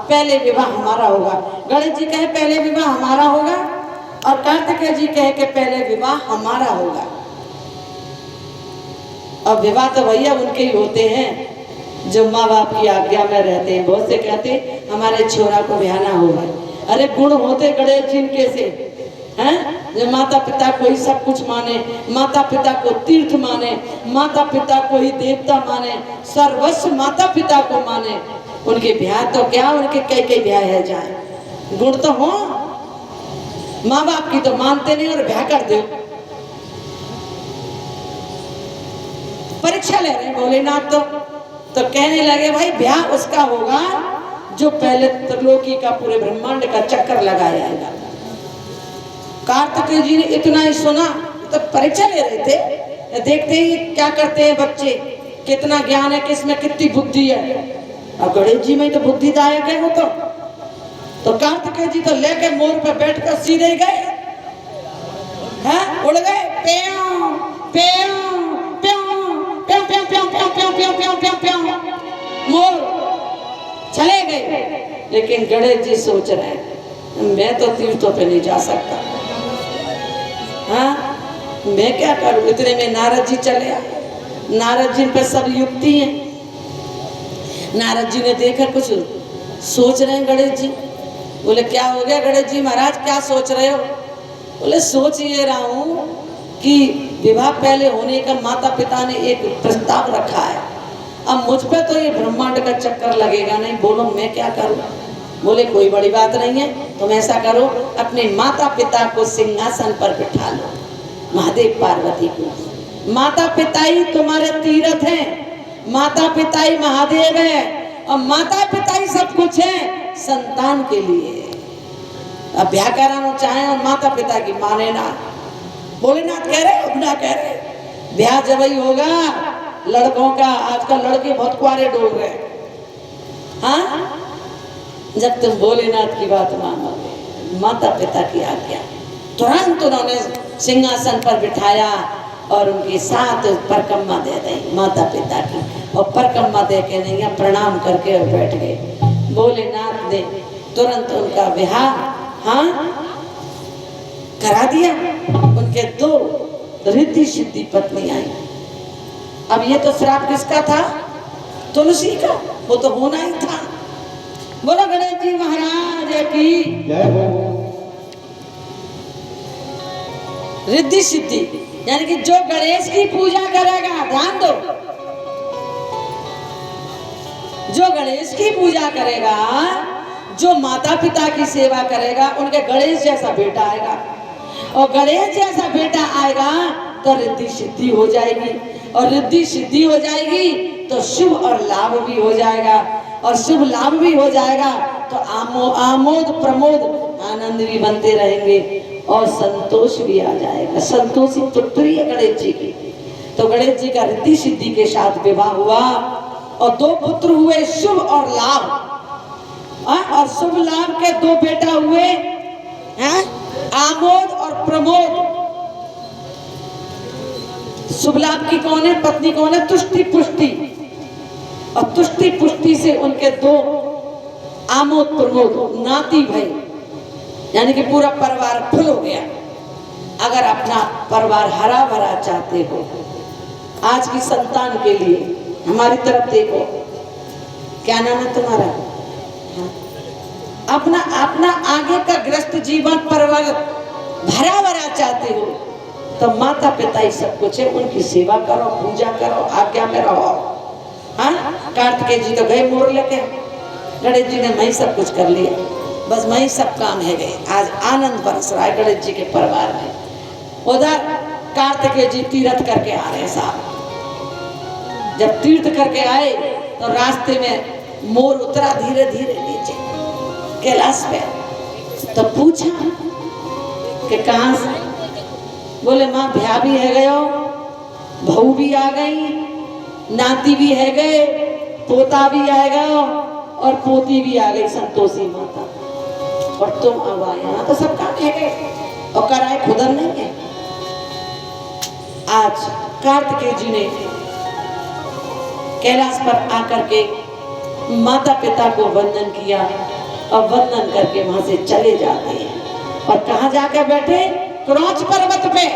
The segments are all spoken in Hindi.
पहले विवाह हमारा होगा। गणेश जी कहे पहले विवाह हमारा होगा और कार्तिकेय जी कहे कि पहले विवाह हमारा होगा। अब विवाह तो भैया उनके ही होते हैं जो माँ बाप की आज्ञा में रहते हैं। बहुत से कहते हमारे छोरा को ब्याहना होगा। अरे गुण होते गणेश जी इनके से हैं, जो माता पिता को ही सब कुछ माने, माता पिता को तीर्थ माने, माता पिता को ही देवता माने, सर्वस्व माता पिता को माने। उनके ब्याह तो क्या, उनके कई कई ब्याह है जाए। गुण तो हो, माँ बाप की तो मानते नहीं और ब्याह कर दो। परीक्षा ले रहे भोलेनाथ तो कहने लगे भाई ब्याह उसका होगा जो पहले त्रिलोकी का पूरे ब्रह्मांड का चक्कर लगाया है। कार्तिकेय जी ने इतना ही सुना तो परीक्षा ले रहे थे, देखते ही क्या करते हैं बच्चे, कितना ज्ञान है, किसमें कितनी बुद्धि है। अब गणेश जी में तो बुद्धिदायक है वो तो कार्तिकेय जी तो लेके मोर पे बैठकर सीधे ही गए, हैं उड़ गए, प्याऊ प्याऊ प्याऊ प्याऊ प्याऊ प्याऊ प्याऊ प्याऊ प्याऊ प्याऊ प्याऊ मोर चले गए। लेकिन गणेश जी सोच रहे हैं मैं तो तीर्थों पे नहीं जा सकता, हाँ मैं क्या करूं। इतने में नारद जी चले आए। नारद जी पे सब युक्ति है। नारद जी ने देखा कुछ सोच रहे हैं गणेश जी। बोले क्या हो गया गणेश जी महाराज, क्या सोच रहे हो? बोले सोच ये रहा हूँ कि विवाह पहले होने का माता पिता ने एक प्रस्ताव रखा है। अब मुझ पे तो ये ब्रह्मांड का चक्कर लगेगा नहीं, बोलो मैं क्या करूं। बोले कोई बड़ी बात नहीं है, तुम ऐसा करो अपने माता पिता को सिंहासन पर बिठा लो, महादेव पार्वती को। माता पिता ही तुम्हारे तीर्थ हैं, माता पिता ही महादेव है और माता पिता ही सब कुछ है संतान के लिए। अब ब्याह कराना चाहे और माता पिता की माने ना, भोलेनाथ कह रहे अब ना कह रहे। ब्याह जब ही होगा लड़कों का, आजकल लड़के बहुत कुआरे डोल रहे हैं, हाँ जब तुम भोलेनाथ की बात मानोगे, माता पिता की आज्ञा। तुरंत उन्होंने सिंहासन पर बिठाया और उनके साथ परकम्मा दे दी माता पिता की, और परकम्मा दे के नहीं प्रणाम करके और बैठ गए। भोलेनाथ ने तुरंत उनका विवाह हाँ करा दिया। उनके दो रिद्धि सिद्धि पत्नी आई। अब ये तो श्राप किसका था? तुलसी का, वो तो होना ही था। बोलो गणेश जी महाराज की जय हो। रिद्धि सिद्धि यानी कि जो गणेश की पूजा करेगा, ध्यान दो, जो गणेश की पूजा करेगा, जो माता पिता की सेवा करेगा, उनके गणेश जैसा बेटा आएगा। और गणेश जैसा बेटा आएगा तो रिद्धि सिद्धि हो जाएगी, और रिद्धि सिद्धि हो जाएगी तो शुभ और लाभ भी हो जाएगा, और शुभ लाभ भी हो जाएगा तो आमोद प्रमोद आनंद भी बनते रहेंगे और संतोष भी आ जाएगा। संतोषी पुत्री है गणेश जी की। तो गणेश जी का रिद्धि सिद्धि के साथ विवाह हुआ और दो पुत्र हुए, शुभ और लाभ। और शुभ लाभ के दो बेटा हुए हैं, आमोद और प्रमोद। शुभ लाभ की कौन है? पत्नी कौन है? तुष्टि पुष्टि। और तुष्टि पुष्टि से उनके दो आमोद प्रमोद नाती भाई, यानी कि पूरा परिवार फुल हो गया। अगर अपना परिवार हरा भरा चाहते हो, आज की संतान के लिए हमारी तरफ देखो, क्या नाम है तुम्हारा? अपना अपना आगे का ग्रस्त जीवन परिवार भरा भरा चाहते हो तो माता पिता ही सब कुछ है, उनकी सेवा करो, पूजा करो, आज्ञा में रहो। हाँ, कार्तिकेय जी तो गए मोर लेके, गणेश जी ने मैं सब कुछ कर लिया, बस मैं सब काम है गए। आज आनंद बरस रहा है गणेश जी के परिवार में। उधर कार्तिकेय जी तीर्थ करके आ रहे साहब। जब तीर्थ करके आए तो रास्ते में मोर उतरा धीरे धीरे नीचे कैलाश पे। तो पूछा कि कहाँ से? बोले माँ ब्याह भी है गयो, बहू भी आ गई, नाती भी है गए, पोता भी आएगा और पोती भी आ गई संतोषी माता, और तुम अब आए। यहाँ तो सब काम है गए और कराए खुदर नहीं है। आज कार्तिकेय जी ने कैलाश पर आकर के माता पिता को वंदन किया और वंदन करके वहां से चले जाते हैं। और कहाँ जाकर बैठे? क्रौंच पर्वत पे।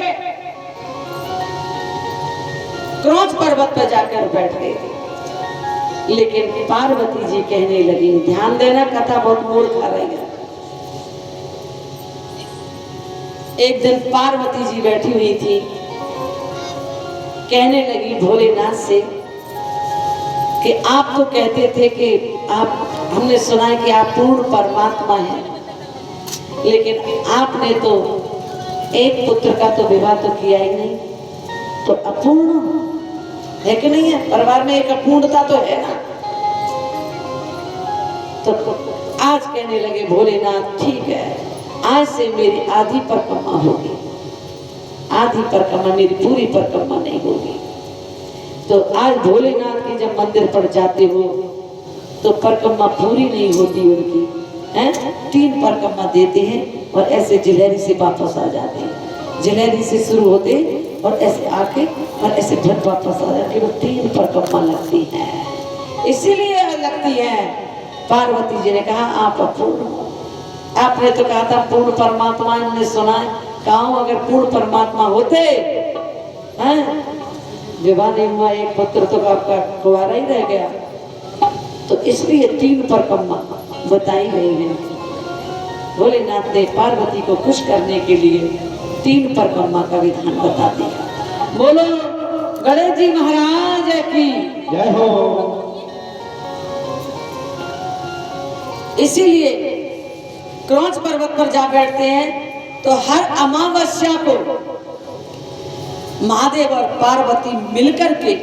क्रौंच पर्वत पे जाकर बैठ गए थे। लेकिन पार्वती जी कहने लगी, ध्यान देना, कथा बहुत मोड़ खा रही है। एक दिन पार्वती जी बैठी हुई थी, कहने लगी भोलेनाथ से कि आप तो कहते थे कि हमने सुना है कि आप पूर्ण परमात्मा हैं, लेकिन आपने तो एक पुत्र का तो विवाह तो किया ही नहीं, तो अपूर्ण है कि नहीं है? परिवार में एक अपूर्णता तो है ना। तो आज कहने लगे भोलेनाथ, ठीक है, आज से मेरी आधी परिक्रमा होगी, आधी परिक्रमा, मेरी पूरी परिक्रमा नहीं होगी। तो आज भोलेनाथ के जब मंदिर पर जाते हो तो परिक्रमा पूरी नहीं होती उनकी, हैं? 3 परिक्रमा देते हैं और ऐसे जिलेरी से वापस आ जाते हैं। जिलेरी से शुरू होते और ऐसे आके और ऐसे झट वापस आ जाके वो 3 परिक्रमा लगती हैं। इसीलिए लगती है। पार्वती जी ने कहा आप अपूर्ण हो। आपने तो कहा था पूर्ण परमात्मा, हमने सुना है, कहा अगर पूर्ण परमात्मा होते हैं, विवाह नहीं हुआ, एक पुत्र तो आपका कुंवारा ही रह गया। तो इसलिए 3 परिक्रमा बताई गई है। भोलेनाथ ने पार्वती को खुश करने के लिए 3 परिक्रमा का विधान बता दिया। बोलो गणेश जी महाराज की जय हो। इसीलिए क्रौंच पर्वत पर जा बैठते हैं तो हर अमावस्या को महादेव और पार्वती मिलकर के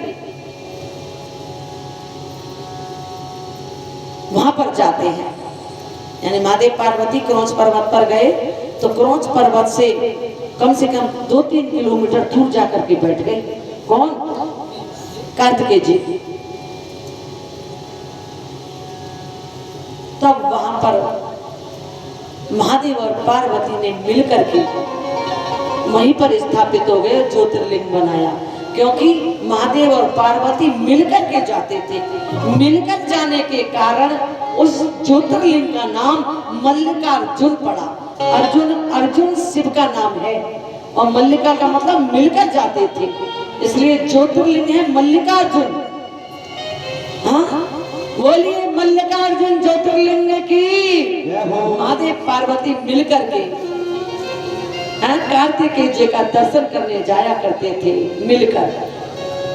वहां पर जाते हैं। यानी महादेव पार्वती क्रौंच पर्वत पर गए तो क्रौंच पर्वत से कम 2-3 किलोमीटर दूर जाकर के बैठ गए। कौन? कार्तिकेय जी। तब वहां पर महादेव और पार्वती ने मिलकर के वहीं पर स्थापित हो गए, ज्योतिर्लिंग बनाया। क्योंकि महादेव और पार्वती मिलकर के जाते थे, मिलकर जाने के कारण उस ज्योतिर्लिंग का नाम मल्लिकार्जुन पड़ा। अर्जुन शिव का नाम है और मल्लिका का मतलब मिलकर जाते थे, इसलिए ज्योतिर्लिंग है मल्लिकार्जुन। हाँ, बोलिए मल्लिकार्जुन ज्योतिर्लिंग की। महादेव पार्वती मिलकर के कार्तिकेय जी का दर्शन करने जाया करते थे मिलकर।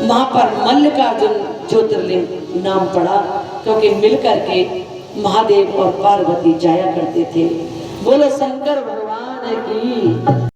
वहां पर मल्लिकार्जुन ज्योतिर्लिंग नाम पड़ा क्योंकि मिलकर के महादेव और पार्वती जाया करते थे। बोलो शंकर भगवान की।